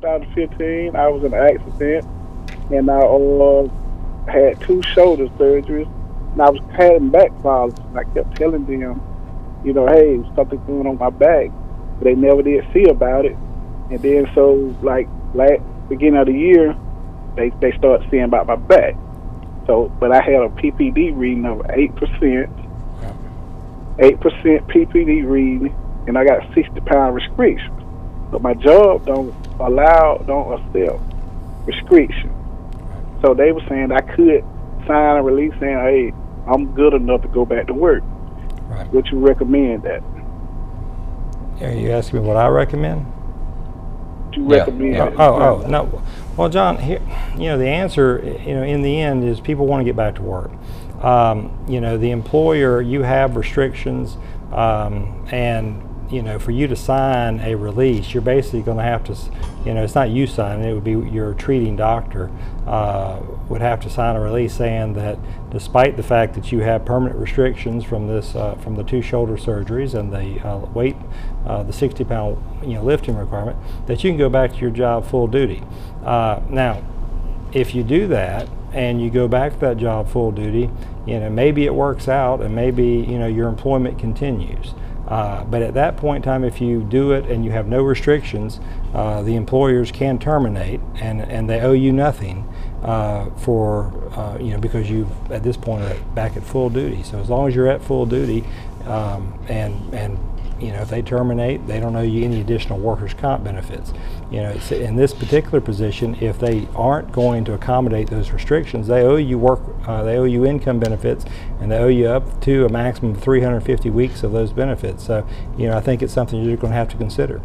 2015, I was in an accident, and I had 2 shoulder surgeries, and I was having back problems. And I kept telling them, you know, hey, something's going on my back, but they never did see about it. And then so, like, beginning of the year, they started seeing about my back. So, but I had a PPD reading of 8%, 8% PPD reading, and I got 60-pound restriction. But my job don't accept restriction. So they were saying I could sign a release saying, hey, I'm good enough to go back to work. Right. Would you recommend that? Are you asking me what I recommend? Would you recommend it? Oh, no. Well, John, here, you know, the answer, you know, in the end is people want to get back to work. You know, the employer, you have restrictions, and you know, for you to sign a release, you're basically going to have to, you know, it's not you signing, it would be your treating doctor would have to sign a release saying that despite the fact that you have permanent restrictions from this, from the 2 shoulder surgeries and the weight, the 60-pound, you know, lifting requirement, that you can go back to your job full duty. Now, if you do that and you go back to that job full duty, you know, maybe it works out and maybe, you know, your employment continues. But at that point in time, if you do it and you have no restrictions, the employers can terminate, and they owe you nothing for, you know, because you've at this point are back at full duty. So as long as you're at full duty, and you know, if they terminate, they don't owe you any additional workers' comp benefits. You know, it's in this particular position, if they aren't going to accommodate those restrictions, they owe you they owe you income benefits, and they owe you up to a maximum of 350 weeks of those benefits. So, you know, I think it's something you're going to have to consider.